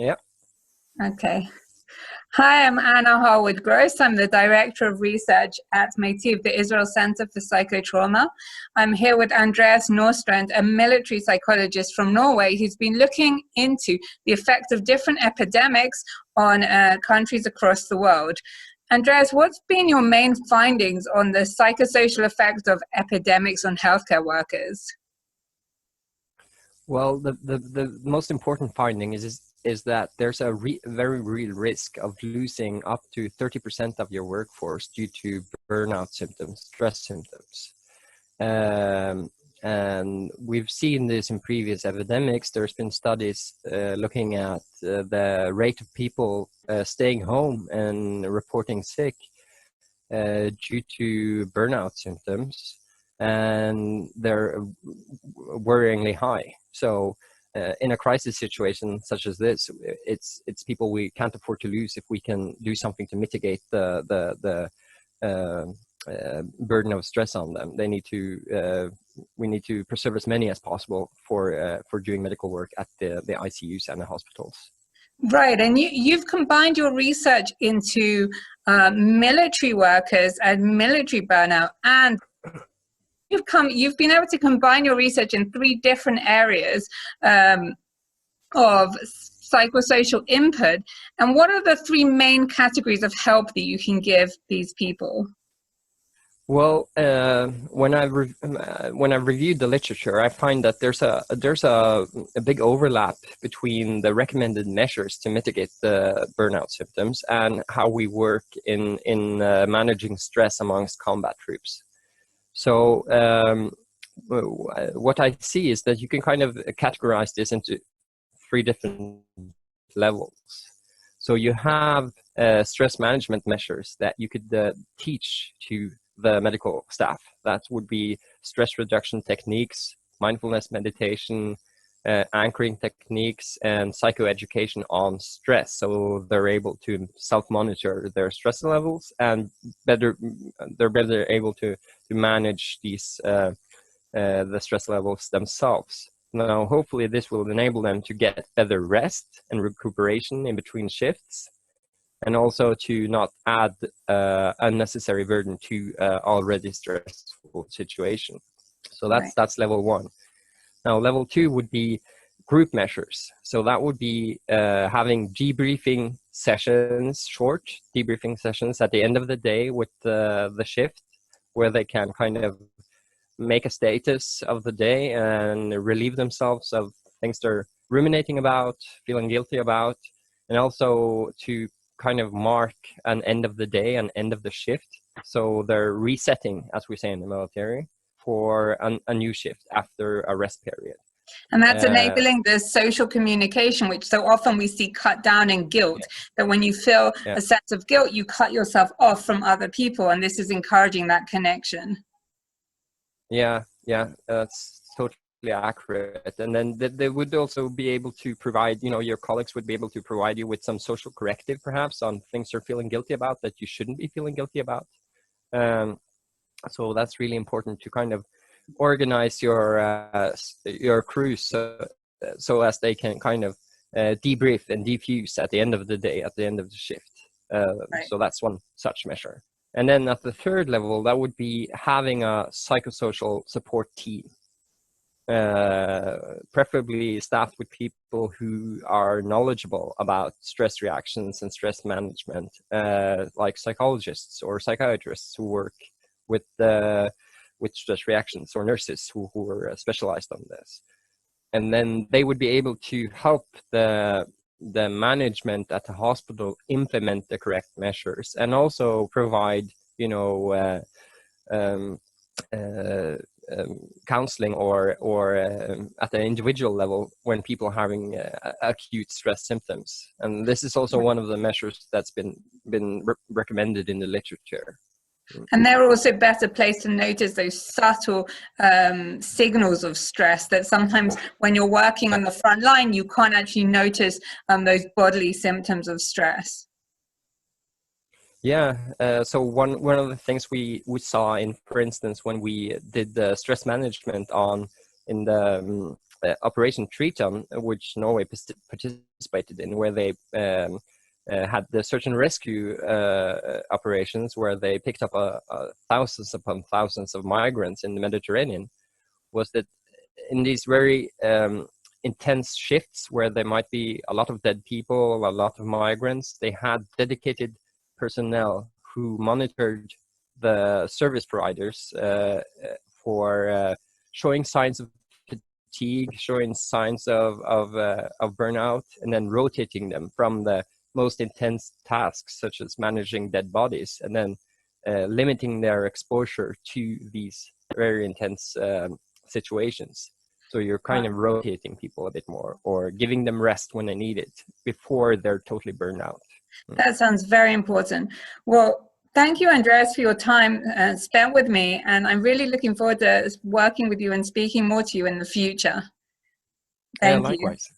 Yeah. Okay. Hi, I'm Anna Harwood-Gross. I'm the Director of Research at Metiv, the Israel Center for Psychotrauma. I'm here with Andreas Norstrand, a military psychologist from Norway who's been looking into the effect of different epidemics on countries across the world. Andreas, what's been your main findings on the psychosocial effects of epidemics on healthcare workers? Well, the most important finding is that there's a very real risk of losing up to 30% of your workforce due to burnout symptoms, stress symptoms. And we've seen this in previous epidemics. There's been studies looking at the rate of people staying home and reporting sick due to burnout symptoms, and they're worryingly high. So in a crisis situation such as this, it's people we can't afford to lose if we can do something to mitigate the burden of stress on them. They need to we need to preserve as many as possible for doing medical work at the ICUs and the hospitals. Right, and you've combined your research into military workers and military burnout, and you've been able to combine your research in 3 different areas of psychosocial input. And what are the 3 main categories of help that you can give these people? Well, when I reviewed the literature, I find that there's a big overlap between the recommended measures to mitigate the burnout symptoms and how we work in managing stress amongst combat troops. So what I see is that you can kind of categorize this into 3 different levels. So you have stress management measures that you could teach to the medical staff. That would be stress reduction techniques, mindfulness meditation, anchoring techniques, and psychoeducation on stress. So they're able to self-monitor their stress levels, and they're better able to manage these the stress levels themselves. Now, hopefully this will enable them to get better rest and recuperation in between shifts, and also to not add unnecessary burden to already stressful situation. So that's level 1. Now, level 2 would be group measures. So that would be having debriefing sessions, short debriefing sessions at the end of the day with the shift, where they can kind of make a status of the day and relieve themselves of things they're ruminating about, feeling guilty about, and also to kind of mark an end of the day, an end of the shift. So they're resetting, as we say in the military, for a new shift after a rest period. And that's enabling the social communication, which so often we see cut down in guilt, that when you feel a sense of guilt, you cut yourself off from other people, and this is encouraging that connection. Yeah, that's totally accurate. And then they would also be able to provide, your colleagues would be able to provide you with some social corrective, perhaps, on things you're feeling guilty about that you shouldn't be feeling guilty about. So that's really important to kind of organize your crew so as they can kind of debrief and defuse at the end of the day, at the end of the shift. Right. So that's one such measure. And then at the 3rd level, that would be having a psychosocial support team, preferably staffed with people who are knowledgeable about stress reactions and stress management, like psychologists or psychiatrists who work with stress reactions, or nurses who are specialized on this. And then they would be able to help the management at the hospital implement the correct measures, and also provide, counseling or at the individual level when people are having acute stress symptoms. And this is also one of the measures that's been recommended in the literature. And they're also better placed to notice those subtle signals of stress that sometimes when you're working on the front line, you can't actually notice those bodily symptoms of stress. Yeah, so one of the things we saw in, for instance, when we did the stress management in the Operation Triton, which Norway participated in, where they had the search and rescue operations, where they picked up thousands upon thousands of migrants in the Mediterranean, was that in these very intense shifts where there might be a lot of dead people, a lot of migrants, they had dedicated personnel who monitored the service providers for showing signs of fatigue, showing signs of burnout, and then rotating them from the most intense tasks, such as managing dead bodies, and then limiting their exposure to these very intense situations. So you're kind of rotating people a bit more, or giving them rest when they need it before they're totally burned out. That sounds very important. Well, thank you, Andreas, for your time spent with me. And I'm really looking forward to working with you and speaking more to you in the future. Thank you. Likewise.